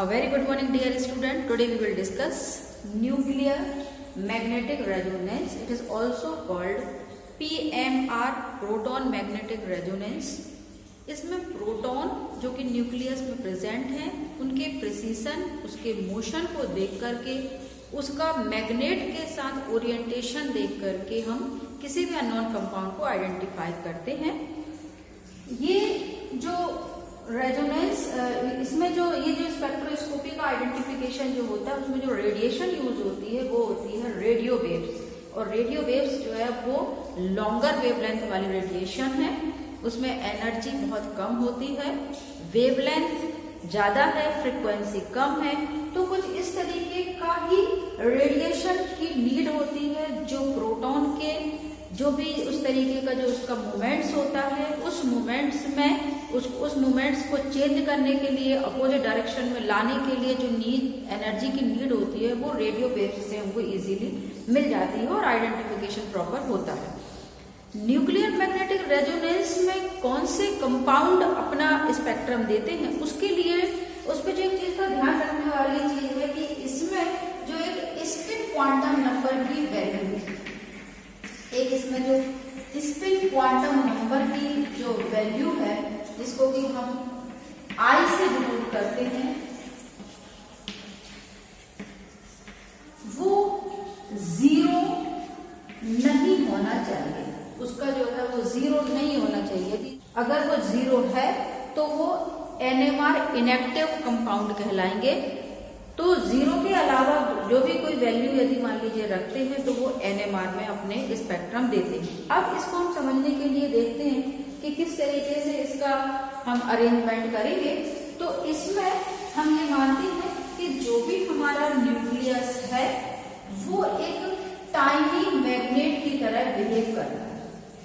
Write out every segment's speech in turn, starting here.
A very good morning dear student. Today we will discuss nuclear magnetic resonance. It is also called PMR, proton magnetic resonance. इसमें proton जो कि nucleus में present हैं उनके precision, उसके motion को देख करके, उसका मैग्नेट के साथ ओरिएंटेशन देख करके हम किसी भी अननोन कंपाउंड को आइडेंटिफाई करते हैं। ये जो रेजोनेंस, इसमें जो ये जो स्पेक्ट्रोस्कोपी का आइडेंटिफिकेशन जो होता है उसमें जो रेडिएशन यूज होती है वो होती है रेडियो वेव्स। और रेडियो वेव्स जो है वो लॉन्गर वेवलेंथ वाली रेडिएशन है, उसमें एनर्जी बहुत कम होती है, वेवलेंथ ज्यादा है, फ्रीक्वेंसी कम है। तो कुछ इस तरीके का ही रेडिएशन की नीड होती है जो प्रोटॉन के जो भी उस तरीके का जो उसका मोमेंट्स होता है उस मोमेंट्स में उस मोमेंट्स को चेंज करने के लिए, अपोजिट डायरेक्शन में लाने के लिए जो एनर्जी की नीड होती है वो रेडियो वेव्स से हमको इजीली मिल जाती है और आइडेंटिफिकेशन प्रॉपर होता है। न्यूक्लियर मैग्नेटिक रेजोनेंस में कौन से कंपाउंड अपना स्पेक्ट्रम देते हैं, उसके लिए उस पर जो एक चीज का ध्यान रखने वाली चीज है कि इसमें जो एक स्पिन क्वांटम नंबर की वैल्यू है, एक इसमें जो स्पिन क्वांटम नंबर की जो वैल्यू है जिसको कि हम आई से डिनोट करते हैं, वो 0 नहीं होना चाहिए। उसका जो है वो 0 नहीं होना चाहिए। अगर वो 0 है तो वो NMR इनएक्टिव कंपाउंड कहलाएंगे। तो 0 के अलावा जो भी कोई वैल्यू यदि मान लीजिए रखते हैं तो वो NMR में अपने स्पेक्ट्रम देते हैं। अब इसको हम समझने के लिए देखते हैं कि किस तरीके से इसका हम अरेंजमेंट करेंगे। तो इसमें हम ये मानते हैं कि जो भी हमारा न्यूक्लियस है वो एक टाइनी मैग्नेट की तरह बिहेव करता है,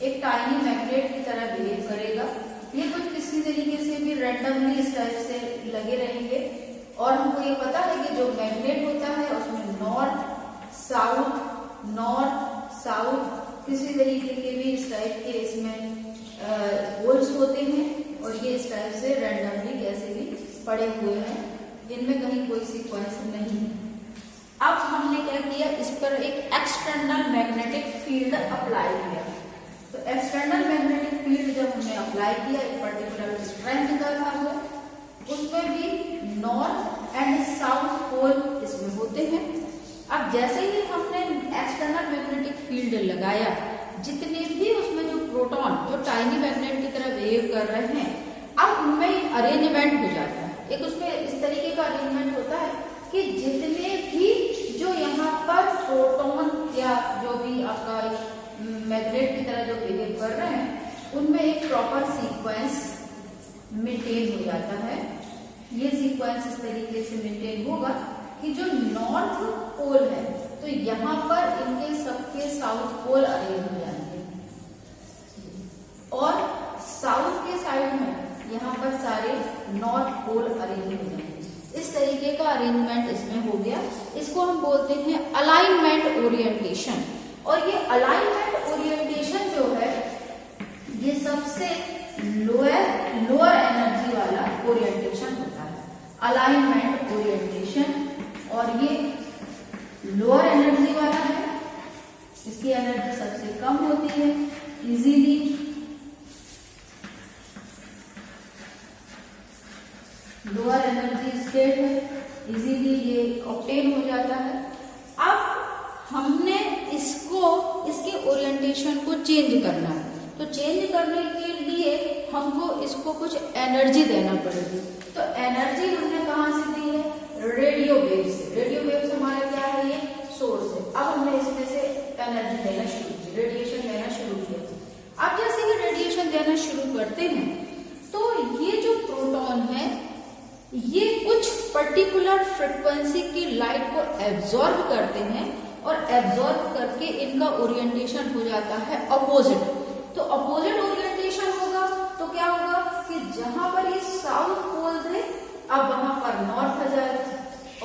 एक टाइनी मैग्नेट की तरह बिहेव करेगा। ये कुछ किसी तरीके से भी रैंडमली इस टाइप से लगे रहेंगे और हमको ये पता है कि जो मैग्नेट होता है उसमें नॉर्थ साउथ किसी तरीके के भी इस टाइप के इसमें पोल्स होते हैं और ये इस टाइप से रैंडमली कैसे भी पड़े हुए हैं, इनमें कहीं कोई सीक्वेंस नहीं है। अब हमने क्या किया, इस पर एक एक्सटर्नल मैग्नेटिक फील्ड अप्लाई किया। तो एक्सटर्नल मैग्नेटिक फील्ड जब हमने अप्लाई किया एक पर्टिकुलर स्ट्रेंथ का था वो, उसमें भी नॉर्थ एंड साउथ पोल इसमें होते हैं। अब जैसे ही हमने एक्सटर्नल मैग्नेटिक फील्ड लगाया, जितने भी उसमें जो प्रोटॉन जो टाइनी मैग्नेट की तरह बिहेव कर रहे हैं, अब उनमें अरेंजमेंट हो जाता है। एक उसमें इस तरीके का अरेंजमेंट होता है कि जितने भी जो यहाँ पर प्रोटॉन या जो भी आपका मैग्नेट की तरह जो बिहेव कर रहे हैं उनमें एक प्रॉपर सीक्वेंस मेंटेन हो जाता है। ये सीक्वेंस इस तरीके से मेंटेन होगा कि जो नॉर्थ पोल है तो यहाँ पर इनके सबके साउथ पोल अरेंज हो जाएंगे और साउथ के साइड में यहाँ पर सारे नॉर्थ पोल अरेंज हो जाएंगे। इस तरीके का अरेंजमेंट इसमें हो गया। इसको हम बोलते हैं अलाइनमेंट ओरिएंटेशन। और ये अलाइनमेंट ओरिएंटेशन जो है ये सबसे लोअर एनर्जी वाला ओरिएंटेशन होता है, अलाइनमेंट ओरिएंटेशन। और ये लोअर एनर्जी वाला है, इसकी एनर्जी सबसे कम होती है, इजीली लोअर एनर्जी स्टेट है, इजीली ये ऑब्टेन हो जाता है। अब हमने इसके ओरिएंटेशन को चेंज करना है, तो चेंज करने के लिए हमको इसको कुछ एनर्जी देना पड़ेगी। तो एनर्जी हमने कहाँ से दी है, रेडियो वेव से। रेडियो वेव से हमारा क्या है, ये सोर्स है। अब हमने इसमें से एनर्जी देना शुरू की, रेडिएशन देना शुरू किया। अब जैसे ही रेडिएशन देना शुरू करते हैं तो ये जो प्रोटॉन है ये कुछ पर्टिकुलर फ्रिक्वेंसी की लाइट को एब्जॉर्ब करते हैं और एब्जॉर्ब करके इनका ओरिएंटेशन हो जाता है अपोजिट। तो अपोजिट ओरिएंटेशन होगा तो क्या होगा कि जहां पर ये साउथ पोल थे अब वहां पर नॉर्थ आ जाएगा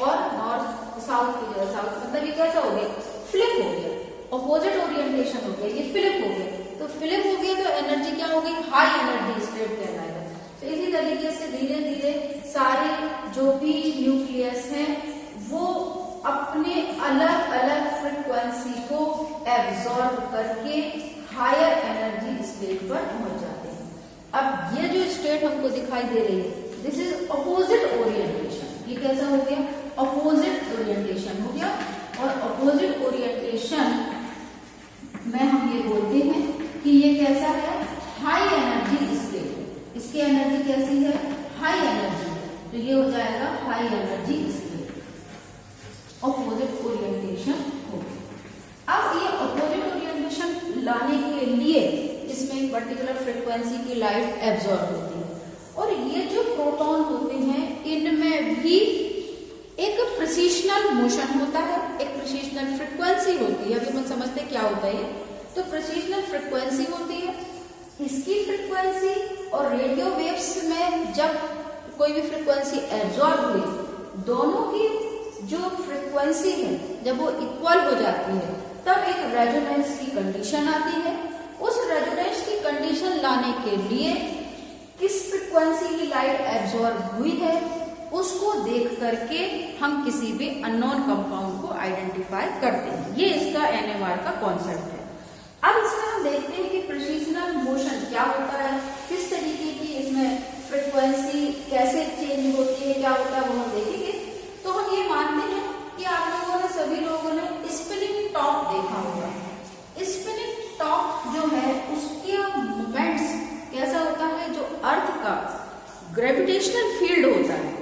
और नॉर्थ साउथ की जगह साउथ, मतलब ये कैसा हो गया, फ्लिप हो गया, अपोजिट ओरिएंटेशन हो गया, ये फ्लिप हो गया। तो फ्लिप हो गया तो एनर्जी क्या हो गई, हाई एनर्जी स्टेट कहलाएगा। तो इसी तरीके से धीरे धीरे सारे जो भी न्यूक्लियस है वो अपने अलग अलग फ्रीक्वेंसी को एब्जॉर्ब करके हायर एनर्जी स्टेट पर पहुंच जाते हैं। अब ये जो स्टेट हमको दिखाई दे रही है, दिस इज अपोजिट ओरिएंटेशन। ये कैसा हो गया? अपोजिट ओरिएंटेशन हो गया। और अपोजिट ओरिएंटेशन में हम ये बोलते हैं कि ये कैसा है? High energy state. इसकी एनर्जी कैसी है? High energy. तो ये हो जाएगा high energy state, opposite orientation हो। अब ये अपोजिट ओरिएंटेशन लाने के लिए इसमें एक पर्टिकुलर फ्रीक्वेंसी की लाइट एब्जॉर्ब होती है, और ये जो प्रोटॉन होते हैं इनमें भी एक प्रिसिशनल मोशन होता है, एक प्रिसिशनल फ्रीक्वेंसी होती है। अभी हम समझते क्या होता है। तो प्रिसिशनल फ्रीक्वेंसी होती है, इसकी फ्रीक्वेंसी और रेडियो वेव्स में जब कोई भी फ्रीक्वेंसी एब्जॉर्ब हुई, दोनों की जो फ्रीक्वेंसी है जब वो इक्वल हो जाती है तब एक रेजोनेंस की कंडीशन आती है। उस रेजोनेंस की कंडीशन लाने के लिए किस फ्रीक्वेंसी की लाइट एब्जॉर्ब हुई है उसको देख करके हम किसी भी अननोन कंपाउंड को आइडेंटिफाई करते हैं। ये इसका NMR का कॉन्सेप्ट है। अब इसमें हम देखते हैं कि प्रिसिशनल मोशन क्या होता है, किस तरीके की इसमें फ्रीक्वेंसी कैसे चेंज होती है, क्या होता है वो हम देखेंगे। तो हम ये मानते हैं कि आप लोगों ने, सभी लोगों ने स्पिनिंग टॉप देखा होगा। स्पिनिंग टॉप जो है उसके मूवमेंट्स कैसा होता है? जो अर्थ का ग्रेविटेशनल फील्ड होता है,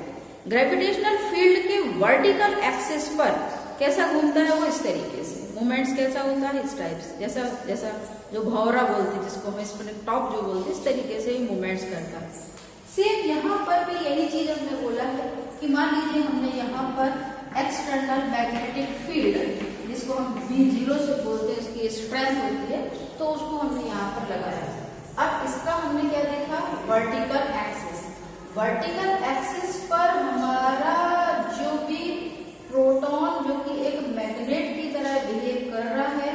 ग्रेविटेशनल फील्ड के वर्टिकल एक्सिस पर कैसा घूमता है वो इस तरीके से। मूवमेंट्स कैसा होता है? इस टाइप से, जैसा जैसा जो भौरा बोलते हैं, जिसको हम स्पिनिंग टॉप जो बोलते हैं, इस तरीके से मूवमेंट्स करता है। सेम यहाँ पर भी यही चीज हमने बोला है कि मान लीजिए हमने यहाँ पर एक्सटर्नल मैग्नेटिक फील्ड, जिसको हम V0 से बोलते हैं, इसकी स्ट्रेंथ होती है, तो उसको हमने यहाँ पर लगाया। अब इसका हमने क्या देखा? Vertical axis. वर्टिकल एक्सिस पर हमारा जो भी प्रोटॉन जो कि एक मैग्नेट की तरह बिहेव कर रहा है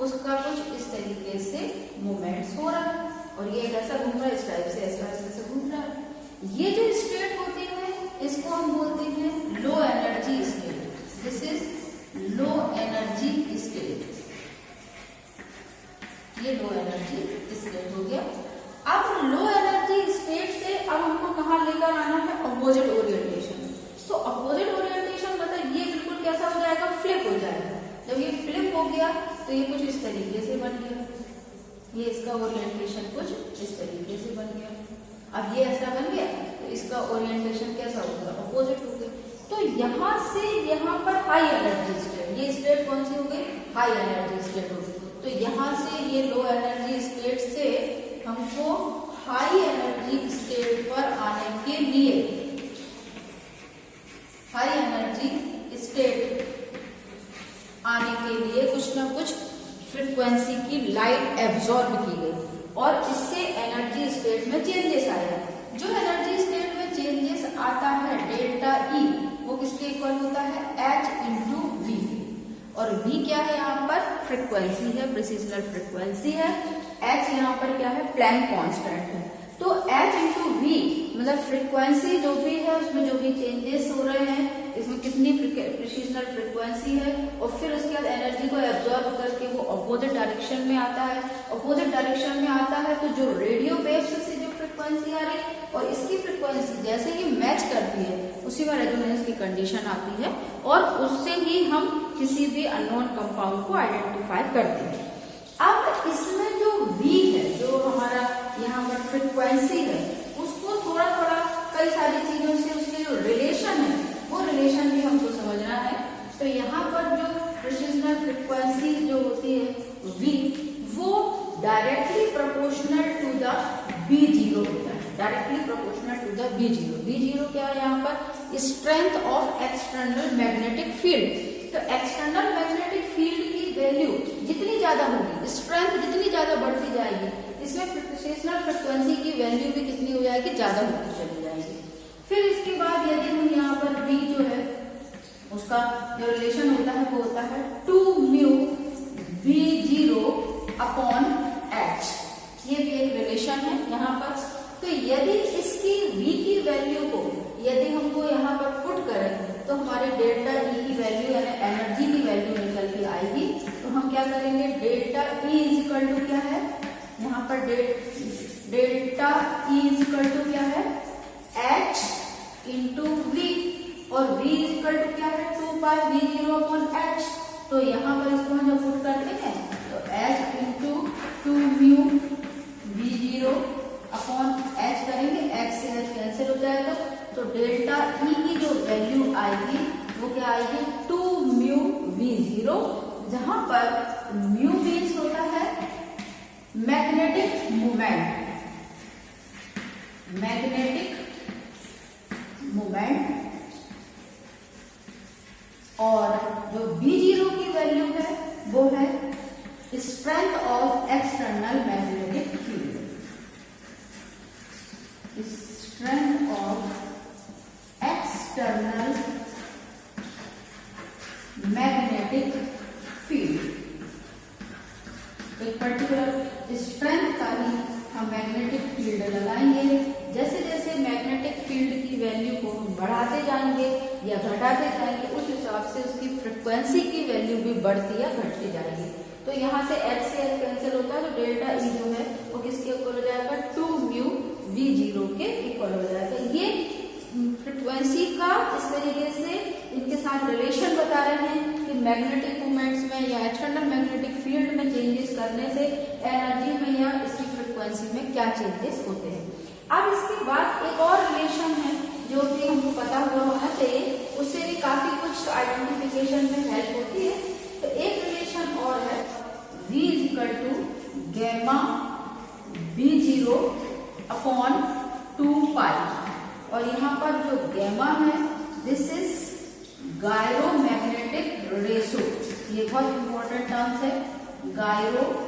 उसका कुछ इस तरीके से मूवमेंट्स हो रहा है, और ये कैसा घूम रहा है? इस टाइप से, ऐसे घूम रहा है। ये जो स्टेट होती है इसको हम बोलते हैं low energy state. This is low energy state. ये लो एनर्जी स्टेट हो गया। अब लो एनर्जी स्टेट से अब हमको कहाँ लेकर आना है? Opposite orientation. तो अपोजिट ओरिएंटेशन मतलब ये बिल्कुल कैसा हो जाएगा? फ्लिप हो जाएगा। जब ये फ्लिप हो गया तो ये कुछ इस तरीके से बन गया। ये इसका ओरिएंटेशन कुछ इस तरीके से बन गया। अब ये ऐसा बन गया तो इसका ओरिएंटेशन कैसा होगा? अपोजिट हो गया। तो यहाँ से यहाँ पर हाई एनर्जी स्टेट, ये स्टेट कौन सी हो गई? हाई एनर्जी स्टेट हो गई। तो यहाँ से ये लो एनर्जी स्टेट से हमको हाई एनर्जी स्टेट पर आने के लिए, हाई एनर्जी स्टेट आने के लिए कुछ ना कुछ फ्रीक्वेंसी की लाइट एब्जॉर्ब की गई, और इससे एनर्जी स्टेट में चेंजेस आया। जो एनर्जी स्टेट में चेंजेस आता है डेल्टा E, वो किसके इक्वल होता है? H into V। और V क्या है? यहाँ पर फ्रीक्वेंसी है, प्रिसिशनल फ्रीक्वेंसी है। H यहाँ पर क्या है? प्लैंक कांस्टेंट है। तो H इंटू V मतलब फ्रीक्वेंसी जो भी है उसमें जो भी चेंजेस हो रहे हैं, इसमें कितनी प्रिसिशनल फ्रीक्वेंसी है, और फिर उसके बाद एनर्जी को एब्जॉर्ब करके वो अपोजिट डायरेक्शन में आता है। अपोजिट डायरेक्शन में आता है तो जो रेडियो वेव्स से जो फ्रीक्वेंसी आ रही है और इसकी फ्रीक्वेंसी जैसे ही मैच करती है उसी में रेजोनेंस की कंडीशन आती है, और उससे ही हम किसी भी अननोन कंपाउंड को आइडेंटिफाई करते हैं। अब इसमें जो V है, जो हमारा यहाँ पर फ्रीक्वेंसी है, उसको थोड़ा थोड़ा कई सारी चीजों से उसके जो रिलेशन है वो रिलेशन भी हमको समझना है। तो यहाँ पर जो प्रिसिशनल फ्रीक्वेंसी जो होती है V, वो directly proportional to the B0 होता है। Directly proportional to the B0। B0 क्या है यहाँ पर? Strength of external magnetic field. तो एक्सटर्नल मैग्नेटिक फील्ड की वैल्यू जितनी ज्यादा होगी, स्ट्रेंथ जितनी ज्यादा बढ़ती जाएगी, इसमें प्रिसिशनल फ्रीक्वेंसी की वैल्यू भी कितनी हो जाएगी? ज्यादा होती चली जाएगी। फिर इसके बाद यदि हम यहाँ पर V जो है उसका जो रिलेशन होता है वो होता है 2 म्यू V0 अपॉन H। ये भी एक रिलेशन है यहाँ पर। तो यदि इसकी V की वैल्यू को यदि हमको यहाँ पर करेंगे, delta E is equal to क्या है, यहाँ पर delta E is equal to क्या है, एच इंटू वी, और v इज इक्वल टू क्या है, 2 पाई v0 अपॉन एच। तो यहाँ पर इसको हम जब पुट करते हैं तो h into 2 mu v0 upon h करेंगे, h से h कैंसिल हो जाएगा, तो डेल्टा ई की जो वैल्यू आएगी वो क्या आएगी, 2 म्यू v0, जहां पर म्यू मीन्स होता है मैग्नेटिक मोमेंट, और जो v0 की वैल्यू है वो है strength of external magnetic field, strength of external magnetic field. एक पर्टिकुलर स्ट्रेंथ का ही हम मैग्नेटिक फील्ड लगाएंगे। जैसे जैसे मैग्नेटिक फील्ड की वैल्यू को हम बढ़ाते जाएंगे या घटाते जाएंगे, उस हिसाब से उसकी फ्रिक्वेंसी की वैल्यू भी बढ़ती या घटती जाएगी। तो यहाँ से h से h कैंसिल होता है, तो डेल्टा ई जो है वो किसके इक्वल हो जाएगा, 2 म्यू v0 के इक्वल हो जाएगा। ये फ्रिक्वेंसी का इस तरीके से इनके साथ रिलेशन बता रहे हैं कि मैग्नेटिक मूवमेंट्स में या एक्सटर्नल मैग्नेटिक फील्ड में चेंजेस करने से एनर्जी में या इसकी फ्रिक्वेंसी में क्या चेंजेस होते हैं। अब इसके बाद एक और रिलेशन है जो कि हमको पता हुआ होना चाहिए, उससे भी काफी कुछ आइडेंटिफिकेशन में हेल्प होती है। तो एक रिलेशन और है, v is equal to gamma v0 upon 2 pi, और यहाँ पर जो गैमा है दिस इज गायरोमैग्नेटिक रेशो, ये बहुत इंपॉर्टेंट टर्म्स है, गायरोमैग्नेटिक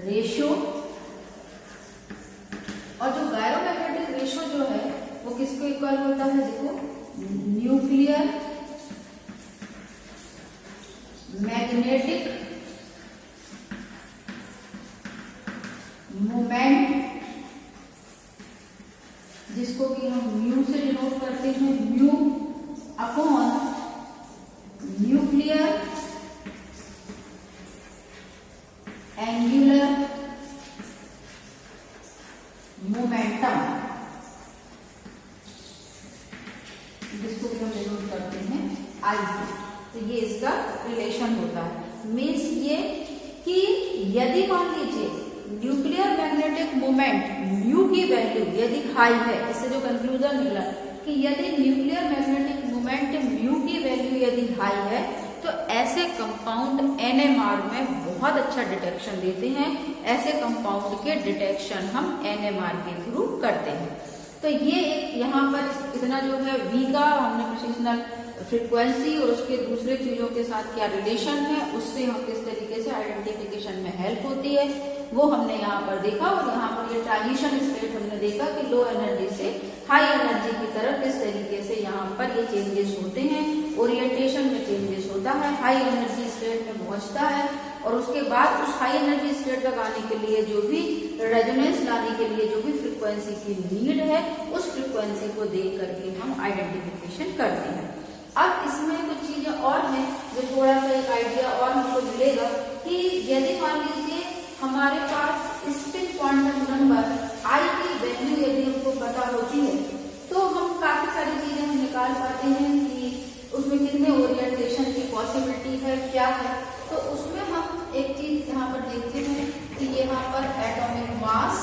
रेशो। और जो गायरोमैग्नेटिक रेशो जो है वो किसको इक्वल होता है, देखो, न्यूक्लियर मैग्नेटिक मोमेंट, जिसको कि हम म्यू से डिनोट करते हैं, mu upon nuclear angular momentum, जिसको कि हम डिनोट करते हैं आई से। तो ये इसका रिलेशन होता है। मीन्स ये कि यदि मान लीजिए न्यूक्लियर मैग्नेटिक मोमेंट म्यू की वैल्यू यदि हाई है, इससे जो कंक्लूजन निकला कि यदि न्यूक्लियर मैग्नेटिक मोमेंट म्यू की वैल्यू यदि हाई है तो ऐसे कंपाउंड एनएमआर में बहुत अच्छा डिटेक्शन देते हैं। ऐसे कंपाउंड के डिटेक्शन हम एनएमआर के थ्रू करते हैं। तो ये एक यहाँ पर इतना जो है वी का हमने प्रोपोर्शनल फ्रीक्वेंसी और उसके दूसरे चीजों के साथ क्या रिलेशन है, उससे हम किस तरीके से आइडेंटिफिकेशन में हेल्प होती है वो हमने यहाँ पर देखा। और यहाँ पर ये ट्रांजिशन स्टेट हमने देखा कि लो एनर्जी से हाई एनर्जी की तरफ किस तरीके से यहाँ पर ये चेंजेस होते हैं, ओरिएंटेशन में चेंजेस होता है, हाई एनर्जी स्टेट में पहुंचता है, और उसके बाद उस हाई एनर्जी स्टेट तक आने के लिए जो भी रेजोनेंस लाने के लिए जो भी फ्रीक्वेंसी की नीड है, उस फ्रीक्वेंसी को देख करके हम आइडेंटिफिकेशन करते हैं। अब इसमें कुछ चीजें और हैं जो थोड़ा सा एक आइडिया और हमको मिलेगा कि यदि मान लीजिए हमारे पास स्पिन क्वांटम नंबर आई की वैल्यू यदि हमको पता होती है तो हम काफी सारी चीजें हम निकाल पाते हैं कि उसमें कितने ओरिएंटेशन की पॉसिबिलिटी है, क्या है। तो उसमें हम एक चीज यहाँ पर देखते हैं कि यहाँ पर एटॉमिक मास,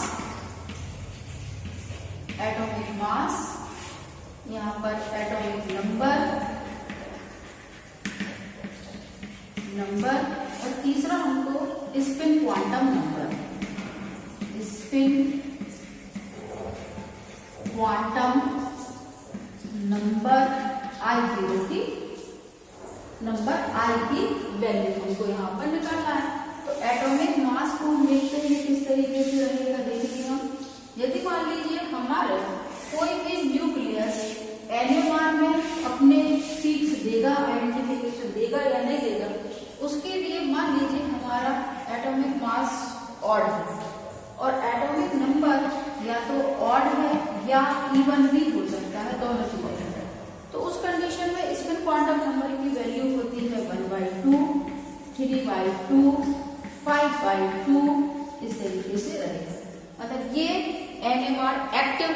यहाँ पर एटॉमिक नंबर और तीसरा हमको spin quantum number, spin quantum number I0 की वैल्यू हमको यहाँ पर निकालना है। तो एटॉमिक मास को हम देखते हैं किस तरीके से रहेगा, देखिए हम यदि मान लीजिए हमारे कोई भी न्यूक्लियस एनएमआर में अपने फिक्स देगा, आइडेंटिफिकेशन देगा या नहीं देगा, उसके लिए मान लीजिए हमारा एटॉमिक मास ऑड है और एटॉमिक नंबर या तो ऑड है या इवन भी हो सकता है, दोनों चीजें। तो उस कंडीशन में स्पिन क्वांटम नंबर की वैल्यू 3/2, 5/2 इस तरीके से रहेगा। मतलब ये NMR एक्टिव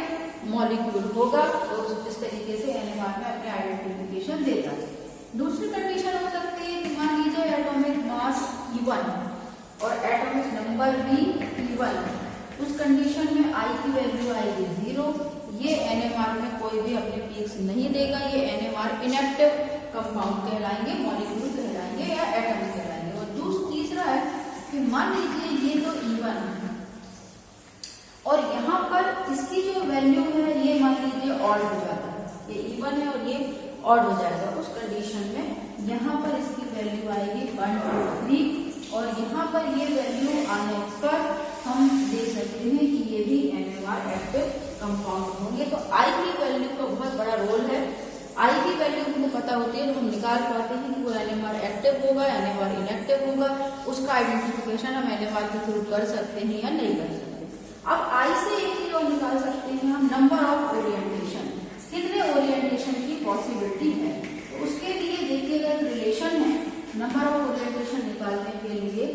मॉलिक्यूल होगा, तो इस तरीके से NMR में अपने आइडेंटिफिकेशन देता है। दूसरी कंडीशन हो सकती है कि मान लीजिए एटॉमिक मास E1 और एटॉमिक नंबर भी E1, उस कंडीशन में I की वैल्यू आएगी 0। ये NMR में कोई भी अपने पीक्स नहीं देगा, ये NMR इनएक्टिव कंपाउंड कहलाएंगे, मॉलिक्यूल कहलाएंगे या एटम कहलाएंगे। और तीसरा है कि मान लीजिए ये तो E1 है और यहाँ पर इसकी जो वैल्यू है ये मान लीजिए ऑड हो जाता है, ये E1 है और ये ऑड हो जाएगा। उस कंडीशन में यहाँ पर इसकी वैल्यू आएगी 1, 2, 3 और यहाँ पर ये वैल्यू आने पर हम देख सकते हैं कि ये भी NMR एक्टिव कंपाउंड होंगे। तो I की वैल्यू का बहुत बड़ा रोल है। I की वैल्यू हमको पता होती है तो हम निकाल पाते हैं कि वो NMR एक्टिव होगा, NMR इनएक्टिव होगा। उसका आइडेंटिफिकेशन हम NMR के थ्रू कर सकते हैं या नहीं कर सकते। अब I से एक चीज और निकाल सकते हैं हम, नंबर ऑफ ओरिएंटेशन, कितने ओरिएंटेशन की पॉसिबिलिटी है। तो उसके लिए देखिएगा रिलेशन है, नंबर ऑफ ओरिएंटेशन निकालने के लिए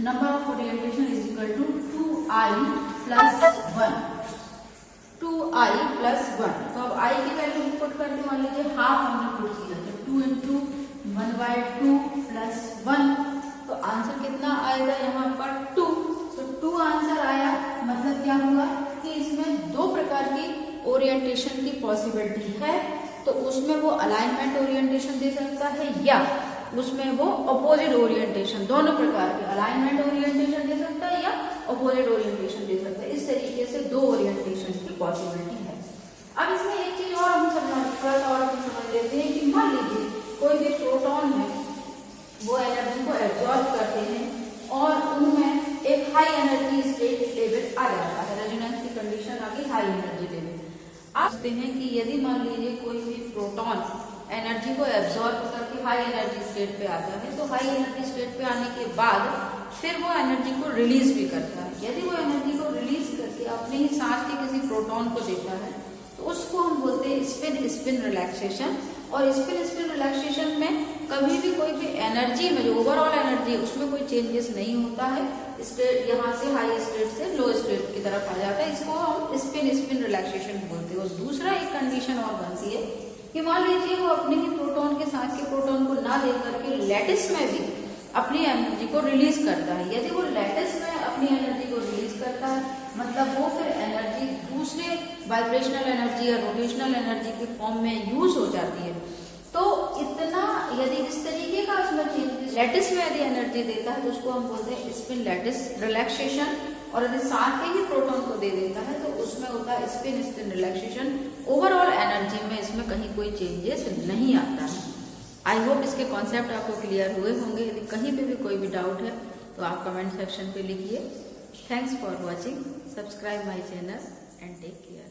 number of orientation is equal to 2I + 1, 2I + 1। तो अब I की वैल्यू पुट करके मान लीजिए हाफ हमने पुट किया, तो 2 × 1/2 + 1, तो आंसर कितना आएगा यहाँ पर 2। तो 2 आंसर आया। मतलब क्या हुआ कि इसमें दो प्रकार की ओरिएंटेशन की पॉसिबिलिटी है, तो उसमें वो अलाइनमेंट ओरिएंटेशन दे सकता है या उसमें वो अपोजिट ओरिएंटेशन, दोनों प्रकार के अलाइनमेंट ओरिएंटेशन दे सकता है या अपोजिट ओरिएंटेशन दे सकता है। इस तरीके से दो ओरिएंटेशन की पॉसिबिलिटी है। अब इसमें एक चीज और हम समझ लेते हैं कि मान लीजिए कोई भी प्रोटॉन है, वो एनर्जी को एब्जॉर्ब करते हैं और उनमें एक हाई एनर्जी स्टेट लेवल आ जाता है, रेजोनेंस की कंडीशन आ गई हाई एनर्जी लेवल। आप देखते हैं कि यदि मान लीजिए कोई भी प्रोटॉन एनर्जी को एब्जॉर्ब करके हाई एनर्जी स्टेट पे आता है, तो हाई एनर्जी स्टेट पे आने के बाद फिर वो एनर्जी को रिलीज भी करता है। यदि वो एनर्जी को रिलीज करके अपने ही साथ के किसी प्रोटॉन को देता है तो उसको हम बोलते हैं स्पिन स्पिन रिलैक्सेशन। और स्पिन स्पिन रिलैक्सेशन में कभी भी कोई भी एनर्जी में जो ओवरऑल एनर्जी है उसमें कोई चेंजेस नहीं होता है, स्टेट यहाँ से हाई स्टेट से लो स्टेट की तरफ आ जाता है, इसको हम स्पिन स्पिन रिलैक्सेशन बोलते हैं। और दूसरा एक कंडीशन और बनती है कि मान लीजिए वो अपने ही प्रोटॉन के साथ के प्रोटॉन को ना देकर के लैटिस में भी अपनी एनर्जी को रिलीज करता है। यदि वो लैटिस में अपनी एनर्जी को रिलीज करता है, मतलब वो फिर एनर्जी दूसरे वाइब्रेशनल एनर्जी या रोटेशनल एनर्जी के फॉर्म में यूज हो जाती है। तो इतना यदि इस तरीके का उसमें चेंजेस लैटिस में यदि एनर्जी देता है तो उसको हम बोलते हैं स्पिन लैटिस रिलैक्सेशन। और यदि साथ के ही प्रोटॉन को दे देता है तो उसमें होता है spin spin relaxation. Overall energy में इसमें कहीं कोई चेंजेस नहीं आता है। आई होप इसके कॉन्सेप्ट आपको क्लियर हुए होंगे। यदि कहीं पे भी कोई भी डाउट है तो आप कमेंट सेक्शन पे लिखिए। Thanks for watching, subscribe my channel and take care.